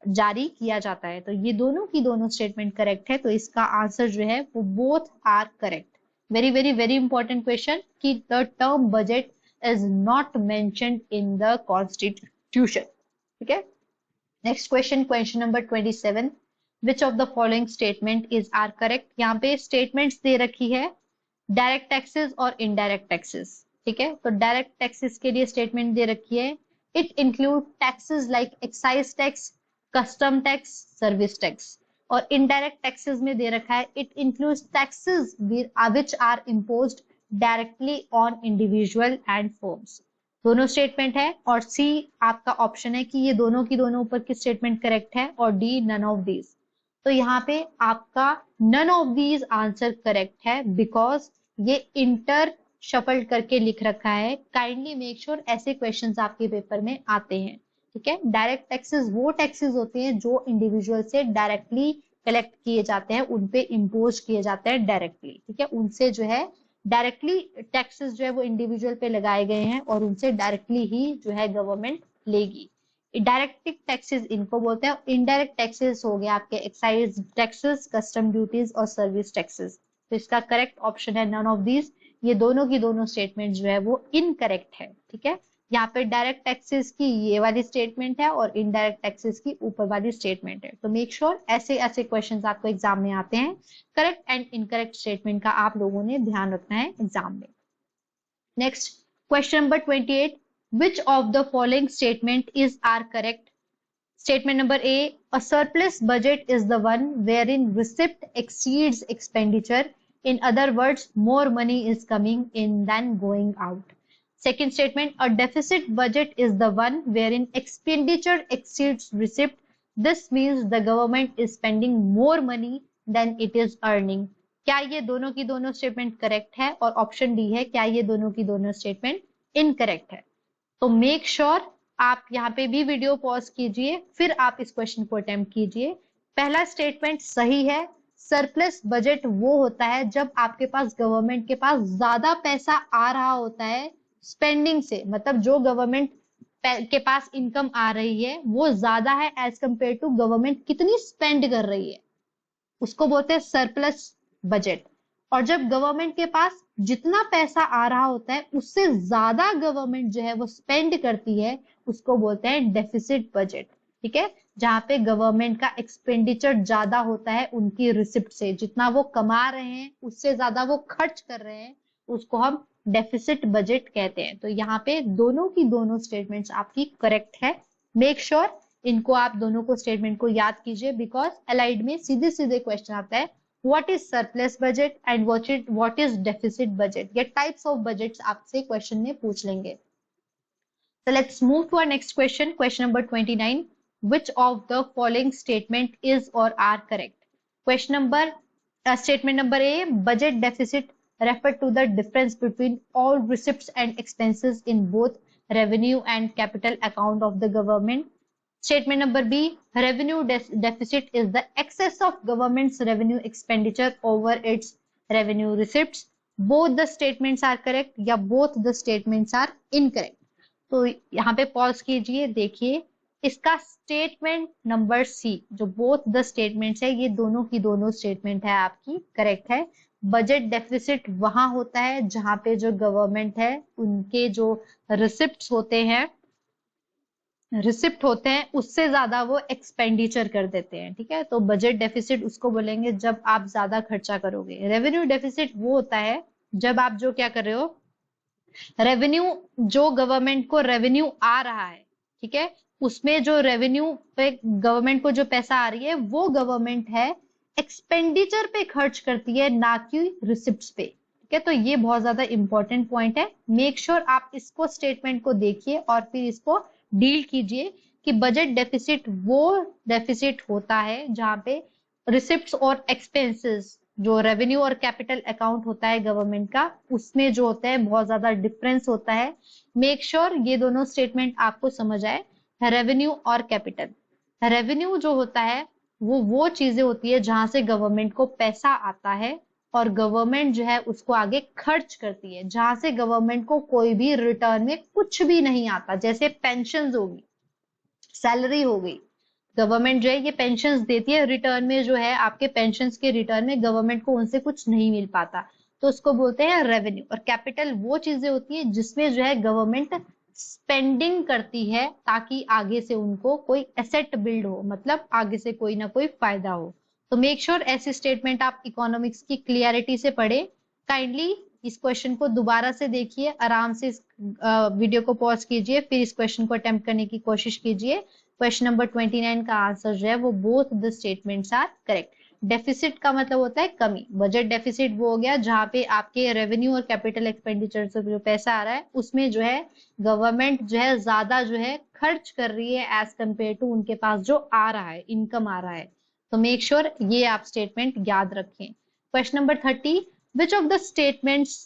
जारी किया जाता है। तो ये दोनों की दोनों स्टेटमेंट करेक्ट है, तो इसका आंसर जो है वो both are correct. Very very very important question कि the term budget is not mentioned in the constitution. ठीक है, next question, question number 27, which of the following statement is are correct. यहाँ पे स्टेटमेंट्स दे रखी है डायरेक्ट टैक्सेस और indirect taxes. ठीक है, तो डायरेक्ट टैक्सेस के लिए स्टेटमेंट दे रखी है, it include taxes like excise tax, custom tax, service tax. और इनडायरेक्ट टैक्सेस में दे रखा है, it includes taxes which are imposed directly on individual and firms. दोनों स्टेटमेंट है, और सी आपका ऑप्शन है कि ये दोनों की दोनों ऊपर की स्टेटमेंट करेक्ट है, और डी नन ऑफ दीज। तो यहाँ पे आपका none of these answer correct है, बिकॉज ये इंटर शफल्ड करके लिख रखा है। काइंडली मेक श्योर ऐसे क्वेश्चंस आपके पेपर में आते हैं। ठीक है, डायरेक्ट टैक्सेस वो टैक्सेस होते हैं जो इंडिविजुअल से डायरेक्टली कलेक्ट किए जाते हैं, उनपे इम्पोज किए जाते हैं डायरेक्टली। ठीक है, उनसे जो है डायरेक्टली टैक्सेस जो है वो इंडिविजुअल पे लगाए गए हैं, और उनसे डायरेक्टली ही जो है गवर्नमेंट लेगी। डायरेक्ट टैक्सेस इनको बोलते हैं। इनडायरेक्ट टैक्सेस हो गए आपके एक्साइज टैक्सेस, कस्टम ड्यूटीज और सर्विस टैक्सेस। तो इसका करेक्ट ऑप्शन है नन ऑफ दीज। ये दोनों की दोनों स्टेटमेंट जो है वो इनकरेक्ट है। ठीक है, यहाँ पे डायरेक्ट टैक्सेस की ये वाली स्टेटमेंट है और इनडायरेक्ट टैक्सेस की ऊपर वाली स्टेटमेंट है। तो मेक श्योर ऐसे ऐसे क्वेश्चंस आपको एग्जाम में आते हैं, करेक्ट एंड इनकरेक्ट स्टेटमेंट का आप लोगों ने ध्यान रखना है एग्जाम में। Next question number 28, which of the following statement is are correct. Statement number A, a surplus budget is the one wherein receipt exceeds expenditure. In other words, more money is coming in than going out. Second statement, a deficit budget is the one wherein expenditure exceeds receipt. This means the government is spending more money than it is earning. क्या ये दोनों की दोनों statement correct है? और option D है, क्या ये दोनों की दोनों स्टेटमेंट इनकरेक्ट है? तो मेक श्योर आप यहाँ पे भी वीडियो पॉज कीजिए, फिर आप इस क्वेश्चन को अटेम्प्ट कीजिए। पहला स्टेटमेंट सही है। सरप्लस बजट वो होता है जब आपके पास, गवर्नमेंट के पास ज्यादा पैसा आ रहा होता है स्पेंडिंग से, मतलब जो गवर्नमेंट के पास इनकम आ रही है वो ज्यादा है एज कंपेयर टू गवर्नमेंट कितनी स्पेंड कर रही है, उसको बोलते हैं सरप्लस बजट। और जब गवर्नमेंट के पास जितना पैसा आ रहा होता है उससे ज्यादा गवर्नमेंट जो है वो स्पेंड करती है, उसको बोलते हैं डेफिसिट बजट। ठीक है, जहां पे गवर्नमेंट का एक्सपेंडिचर ज्यादा होता है उनकी रिसिप्ट से, जितना वो कमा रहे हैं उससे ज्यादा वो खर्च कर रहे हैं, उसको हम डेफिसिट बजट कहते हैं। तो यहाँ पे दोनों की दोनों स्टेटमेंट्स आपकी करेक्ट है। मेक श्योर इनको आप दोनों को स्टेटमेंट को याद कीजिए, बिकॉज अलाइड में सीधे सीधे क्वेश्चन आता है what is surplus budget and what is deficit budget, ये types of budgets आपसे क्वेश्चन में पूछ लेंगे। So let's move to our next question, question number 29. Which of the following statement is or are correct? Question number statement number A, budget deficit refer to the difference between all receipts and expenses in both revenue and capital account of the government. Statement number B, revenue deficit is the excess of government's revenue expenditure over its revenue receipts. Both the statements are correct या both the statements are incorrect. तो यहाँ पे pause कीजिए, देखिए इसका statement number C, जो both the statements है, ये दोनों की दोनों स्टेटमेंट है आपकी करेक्ट है। बजट डेफिसिट वहां होता है जहां पे जो गवर्नमेंट है उनके जो रिसिप्ट्स होते हैं, उससे ज्यादा वो एक्सपेंडिचर कर देते हैं। ठीक है, तो बजट डेफिसिट उसको बोलेंगे जब आप ज्यादा खर्चा करोगे। रेवेन्यू डेफिसिट वो होता है जब आप जो क्या कर रहे हो, रेवेन्यू, जो गवर्नमेंट को रेवेन्यू आ रहा है, ठीक है, उसमें जो रेवेन्यू पे गवर्नमेंट को जो पैसा आ रही है वो गवर्नमेंट है एक्सपेंडिचर पे खर्च करती है, ना कि रिसिप्ट्स पे। ठीक है, तो ये बहुत ज्यादा इंपॉर्टेंट पॉइंट है। मेक श्योर आप इसको स्टेटमेंट को देखिए और फिर इसको डील कीजिए कि बजट डेफिसिट वो डेफिसिट होता है जहां पे रिसिप्ट्स और एक्सपेंसेस, जो रेवेन्यू और कैपिटल अकाउंट होता है गवर्नमेंट का, उसमें जो होता है बहुत ज्यादा डिफरेंस होता है। मेक श्योर ये दोनों स्टेटमेंट आपको समझ आए। रेवेन्यू और कैपिटल, रेवेन्यू जो होता है वो चीजें होती है जहां से गवर्नमेंट को पैसा आता है और गवर्नमेंट जो है उसको आगे खर्च करती है, जहां से गवर्नमेंट को कोई भी रिटर्न में कुछ भी नहीं आता। जैसे पेंशन होगी, सैलरी हो गई, गवर्नमेंट जो है ये पेंशंस देती है, रिटर्न में जो है आपके पेंशंस के रिटर्न में गवर्नमेंट को उनसे कुछ नहीं मिल पाता, तो उसको बोलते हैं रेवेन्यू। और कैपिटल वो चीजें होती है जिसमें जो है गवर्नमेंट स्पेंडिंग करती है ताकि आगे से उनको कोई एसेट बिल्ड हो, मतलब आगे से कोई ना कोई फायदा हो। तो मेक श्योर ऐसी स्टेटमेंट आप इकोनॉमिक्स की क्लियरिटी से पढ़े। काइंडली इस क्वेश्चन को दोबारा से देखिए, आराम से इस वीडियो को पॉज कीजिए, फिर इस क्वेश्चन को अटेम्प्ट करने की कोशिश कीजिए। क्वेश्चन नंबर 29 का आंसर जो है वो both the statements are correct. Deficit का मतलब होता है कमी। बजट डेफिसिट वो हो गया जहां पे आपके रेवेन्यू और कैपिटल एक्सपेंडिचर से जो पैसा आ रहा है उसमें जो है गवर्नमेंट जो है ज्यादा जो है खर्च कर रही है एज कंपेयर टू उनके पास जो आ रहा है, इनकम आ रहा है। तो मेक श्योर ये आप स्टेटमेंट याद रखें। Question number 30, which of the statements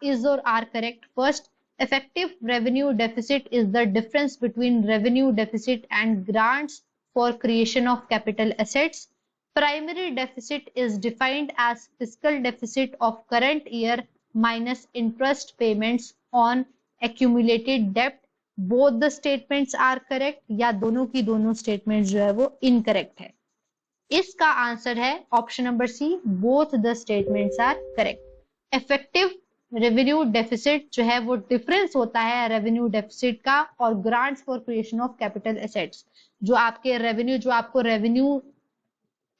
is or are correct? First, effective revenue deficit is the difference between revenue deficit and grants for creation of capital assets. Primary deficit is defined as fiscal deficit of current year minus interest payments on accumulated debt. Both the statements are correct या दोनों की दोनों statements जो है वो incorrect है। इसका answer है option number C, both the statements are correct. Effective revenue deficit जो है वो डिफरेंस होता है रेवेन्यू डेफिसिट का और grants for creation of capital assets. जो आपके रेवेन्यू, जो आपको रेवेन्यू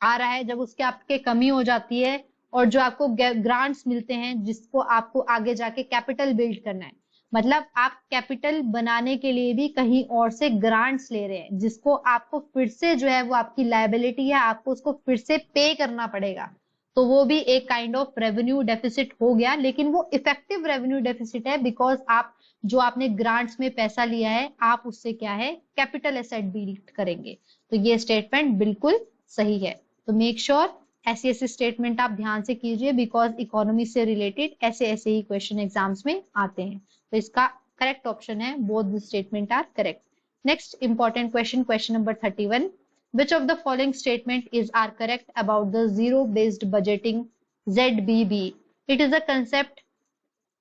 आ रहा है, जब उसके आपके कमी हो जाती है और जो आपको ग्रांट्स मिलते हैं जिसको आपको आगे जाके कैपिटल बिल्ड करना है, मतलब आप कैपिटल बनाने के लिए भी कहीं और से ग्रांट्स ले रहे हैं, जिसको आपको फिर से जो है वो आपकी लायबिलिटी है, आपको उसको फिर से पे करना पड़ेगा। तो वो भी एक काइंड ऑफ रेवेन्यू डेफिसिट हो गया, लेकिन वो इफेक्टिव रेवेन्यू डेफिसिट है, बिकॉज आप जो आपने ग्रांट्स में पैसा लिया है आप उससे क्या है कैपिटल एसेट बिल्ड करेंगे। तो ये स्टेटमेंट बिल्कुल सही है। तो मेक श्योर ऐसी ऐसी स्टेटमेंट आप ध्यान से कीजिए, बिकॉज इकोनॉमी से रिलेटेड ऐसे ऐसे ही क्वेश्चन एग्जाम्स में आते हैं। तो इसका करेक्ट ऑप्शन है both the statement are correct. Next important question, question number 31, which of the following statement is are correct about the zero based budgeting ZBB? It is a concept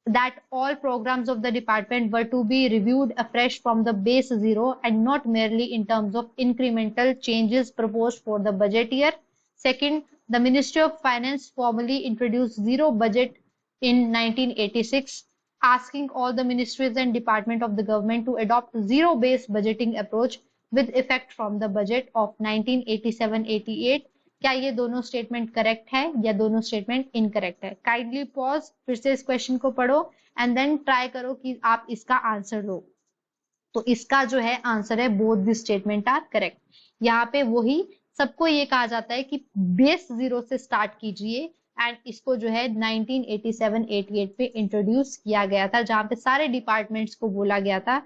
that all programs of the department were to be reviewed afresh from the base zero and not merely in terms of incremental changes proposed for the budget year. Second, the Ministry of Finance formally introduced zero budget in 1986, asking all the ministries and departments of the government to adopt zero based budgeting approach with effect from the budget of 1987-88. क्या ये दोनों statement correct है या दोनों statement incorrect है? Kindly pause, फिर से इस क्वेश्चन को पढ़ो एंड देन ट्राई करो कि आप इसका आंसर दो। तो इसका जो है आंसर है both the statement are correct. यहाँ पे वही सबको ये कहा जाता है कि बेस जीरो से स्टार्ट कीजिए, एंड इसको जो है 1987-88 पे इंट्रोड्यूस किया गया था, जहां पे सारे डिपार्टमेंट्स को बोला गया था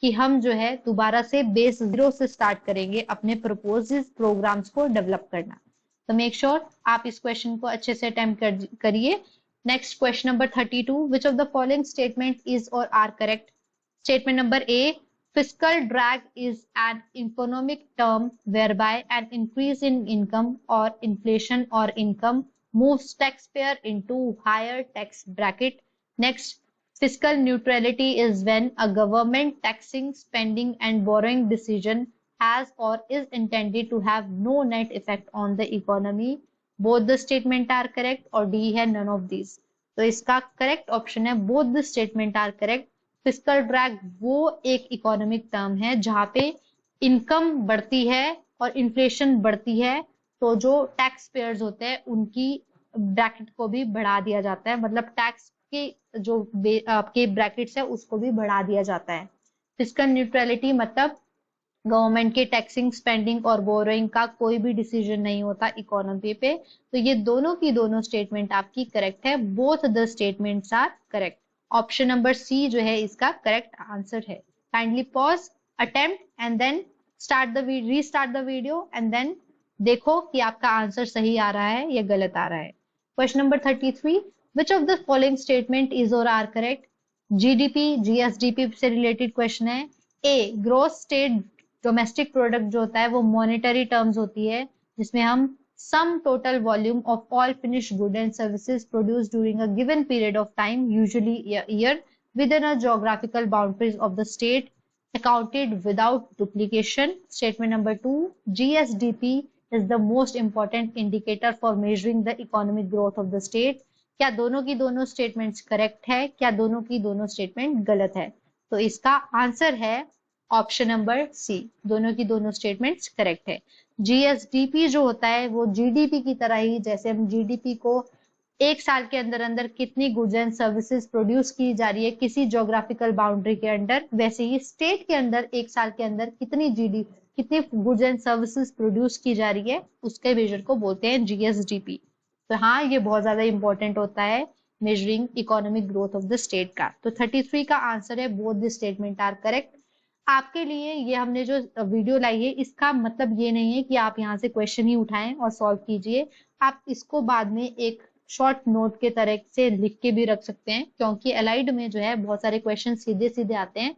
कि हम जो है दोबारा से बेस जीरो से स्टार्ट करेंगे अपने प्रपोज्ड प्रोग्राम्स को डेवलप करना। तो मेक श्योर आप इस क्वेश्चन को अच्छे से अटेम्प्ट करिए। Next question number 32, which of the following statement is और are correct? Statement number A, fiscal drag is an economic term whereby an increase in income or inflation or income moves taxpayer into higher tax bracket. Next, fiscal neutrality is when a government taxing, spending and borrowing decision has or is intended to have no net effect on the economy. Both the statement are correct और D है none of these। तो इसका correct option है both the statement are correct। Fiscal drag वो एक economic term है जहां पे इनकम बढ़ती है और इन्फ्लेशन बढ़ती है, तो जो टैक्स पेयर्स होते हैं उनकी ब्रैकेट को भी बढ़ा दिया जाता है, मतलब टैक्स के जो आपके ब्रैकेट्स है उसको भी बढ़ा दिया जाता है। फिस्कल न्यूट्रलिटी मतलब गवर्नमेंट के टैक्सिंग, स्पेंडिंग और बोरोइंग का कोई भी डिसीजन नहीं होता इकोनॉमी पे। तो ये दोनों की दोनों स्टेटमेंट आपकी करेक्ट है, both the statements are correct. Option number C जो है इसका करेक्ट आंसर है। Kindly pause, attempt and then start the restart the video and then देखो कि आपका आंसर सही आ रहा है या गलत आ रहा है। Question number 33, which of the following statement is और आर करेक्ट? जीडीपी, जीएसडीपी से रिलेटेड क्वेश्चन है। ए, ग्रॉस स्टेट डोमेस्टिक प्रोडक्ट जो होता है वो मॉनेटरी टर्म्स होती है, जिसमें हम sum total volume of all finished goods and services produced during a given period of time, usually a year, within a geographical boundaries of the state, accounted without duplication. Statement number 2, GSDP is the most important indicator for measuring the economic growth of the state. क्या दोनों की दोनों statements correct है? क्या दोनों की दोनों statement गलत है? तो इसका आंसर है ऑप्शन नंबर सी, दोनों की दोनों स्टेटमेंट्स करेक्ट है। जीएसडीपी जो होता है वो जीडीपी की तरह ही, जैसे हम जीडीपी को एक साल के अंदर अंदर कितनी गुड्स एंड सर्विसेज प्रोड्यूस की जा रही है किसी ज्योग्राफिकल बाउंड्री के अंडर, वैसे ही स्टेट के अंदर एक साल के अंदर कितनी गुड्स एंड सर्विसेज प्रोड्यूस की जा रही है उसके मेजर को बोलते हैं जीएसडीपी। तो हाँ, ये बहुत ज्यादा इंपॉर्टेंट होता है measuring economic growth of the state का। तो 33 का आंसर है both the statement are correct. आपके लिए ये हमने जो वीडियो लाई है इसका मतलब ये नहीं है कि आप यहाँ से क्वेश्चन ही उठाएं और सॉल्व कीजिए, आप इसको बाद में एक शॉर्ट नोट के तरह से लिख के भी रख सकते हैं, क्योंकि एलाइड में जो है बहुत सारे क्वेश्चन सीधे सीधे आते हैं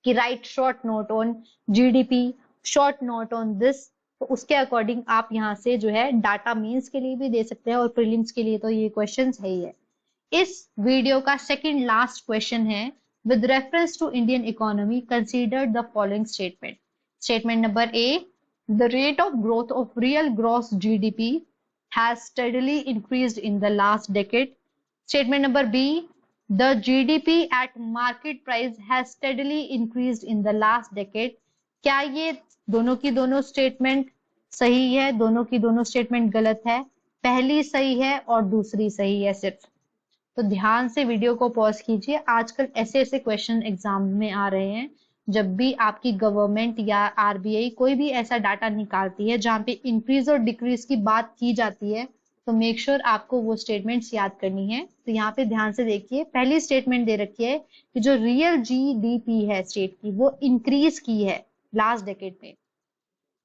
कि right short note on GDP, short note on this. तो उसके अकॉर्डिंग आप यहाँ से जो है डाटा मीन्स के लिए भी दे सकते हैं और प्रीलिम्स के लिए तो ये क्वेश्चन है ही है। इस वीडियो का सेकंड लास्ट क्वेश्चन है, with reference to Indian economy, consider the following statement. Statement number A, the rate of growth of real gross GDP has steadily increased in the last decade. Statement number B, the GDP at market price has steadily increased in the last decade. क्या ये दोनों की दोनों statement सही है? दोनों की दोनों स्टेटमेंट गलत है। पहली सही है और दूसरी सही है सिर्फ। तो ध्यान से वीडियो को पॉज कीजिए। आजकल ऐसे ऐसे क्वेश्चन एग्जाम में आ रहे हैं, जब भी आपकी गवर्नमेंट या आरबीआई कोई भी ऐसा डाटा निकालती है जहां पे इंक्रीज और डिक्रीज की बात की जाती है, तो मेक श्योर आपको वो स्टेटमेंट्स याद करनी है। तो यहाँ पे ध्यान से देखिए, पहली स्टेटमेंट दे रखी है कि जो रियल जीडीपी है स्टेट की, वो इंक्रीज की है लास्ट डेकेड में,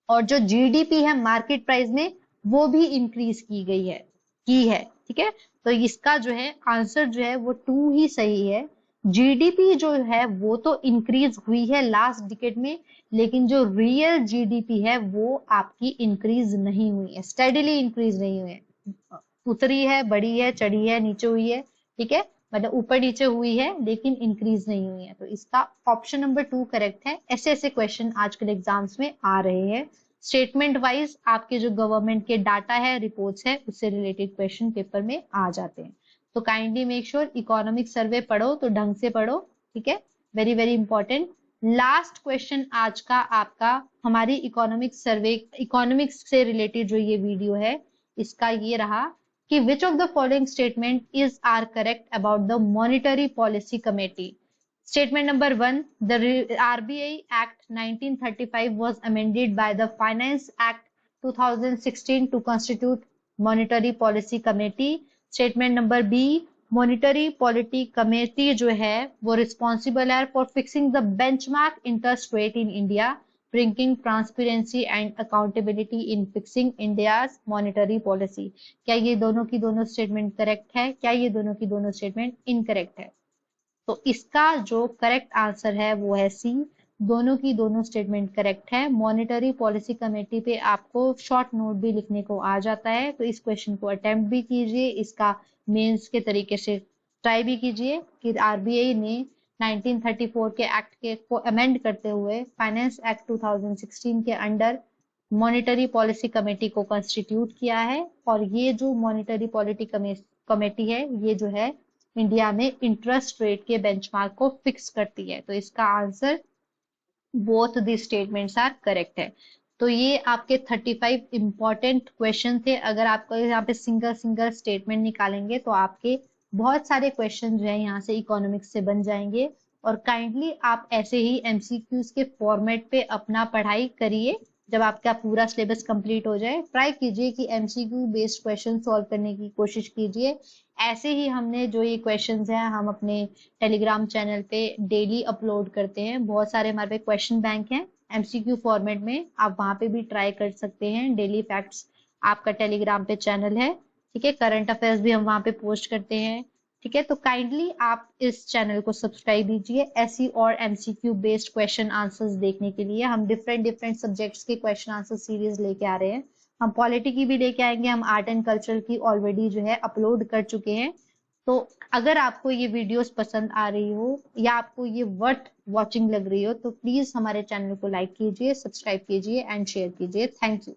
और जो जीडीपी है मार्केट प्राइस में, वो भी इंक्रीज की है। ठीक है, तो इसका जो है आंसर जो है वो टू ही सही है। जीडीपी जो है वो तो इंक्रीज हुई है लास्ट डिकेड में, लेकिन जो रियल जीडीपी है वो आपकी इंक्रीज नहीं हुई है, स्टेडीली इंक्रीज नहीं हुई है, उतरी है, बढ़ी है, चढ़ी है, नीचे हुई है। ठीक है, मतलब ऊपर नीचे हुई है लेकिन इंक्रीज नहीं हुई है। तो इसका ऑप्शन नंबर 2 करेक्ट है। ऐसे ऐसे क्वेश्चन आजकल एग्जाम्स में आ रहे हैं, स्टेटमेंट वाइज आपके जो गवर्नमेंट के डाटा है, रिपोर्ट्स है, उससे रिलेटेड क्वेश्चन पेपर में आ जाते हैं। तो kindly make sure economic survey पढ़ो तो ढंग से पढ़ो। ठीक है, very very important. Last question आज का आपका हमारी इकोनॉमिक्स से रिलेटेड जो ये वीडियो है, इसका ये रहा कि which of the following statement is are correct about the monetary policy committee. Statement number 1, the RBI Act 1935 was amended by the Finance Act 2016 to constitute monetary policy committee. Statement number B, monetary policy committee जो है वो responsible है for fixing the benchmark interest rate in India, bringing transparency and accountability in fixing India's monetary policy. क्या ये दोनों की दोनों statement correct है? क्या ये दोनों की दोनों स्टेटमेंट इनकरेक्ट है? तो इसका जो करेक्ट आंसर है वो है सी, दोनों की दोनों स्टेटमेंट करेक्ट है। मॉनेटरी पॉलिसी कमेटी पे आपको शॉर्ट नोट भी लिखने को आ जाता है, तो इस क्वेश्चन को अटेम्प्ट भी कीजिए, इसका मेंस के तरीके से ट्राई भी कीजिए कि आरबीआई ने 1934 के एक्ट के को अमेंड करते हुए फाइनेंस एक्ट 2016 के अंडर मॉनेटरी पॉलिसी कमेटी को कंस्टिट्यूट किया है, और ये जो मॉनेटरी पॉलिसी कमेटी है ये जो है इंडिया में इंटरेस्ट रेट के बेंचमार्क को फिक्स करती है। तो इसका answer both the statements are correct है। तो ये आपके 35 इंपॉर्टेंट क्वेश्चन थे। अगर आपको यहाँ पे सिंगल सिंगल स्टेटमेंट निकालेंगे तो आपके बहुत सारे क्वेश्चन जो है यहाँ से इकोनॉमिक्स से बन जाएंगे। और काइंडली आप ऐसे ही एमसीक्यूज के फॉर्मेट पे अपना पढ़ाई करिए। जब आपका पूरा सिलेबस कंप्लीट हो जाए, ट्राई कीजिए कि एमसीक्यू बेस्ड क्वेश्चन सॉल्व करने की कोशिश कीजिए। ऐसे ही हमने जो ये क्वेश्चंस हैं हम अपने टेलीग्राम चैनल पे डेली अपलोड करते हैं। बहुत सारे हमारे पे क्वेश्चन बैंक हैं एमसीक्यू फॉर्मेट में, आप वहां पे भी ट्राई कर सकते हैं। डेली फैक्ट्स आपका टेलीग्राम पे चैनल है। ठीक है, करंट अफेयर्स भी हम वहां पे पोस्ट करते हैं। ठीक है, तो काइंडली आप इस चैनल को सब्सक्राइब कीजिए। ऐसी और एमसीक्यू बेस्ड क्वेश्चन आंसर्स देखने के लिए हम डिफरेंट डिफरेंट सब्जेक्ट्स के क्वेश्चन आंसर सीरीज लेके आ रहे हैं। हम पॉलिटी की भी लेके आएंगे, हम आर्ट एंड कल्चर की ऑलरेडी जो है अपलोड कर चुके हैं। तो अगर आपको ये वीडियोस पसंद आ रही हो या आपको ये वर्थ वॉचिंग लग रही हो, तो प्लीज हमारे चैनल को लाइक कीजिए, सब्सक्राइब कीजिए एंड शेयर कीजिए। Thank you.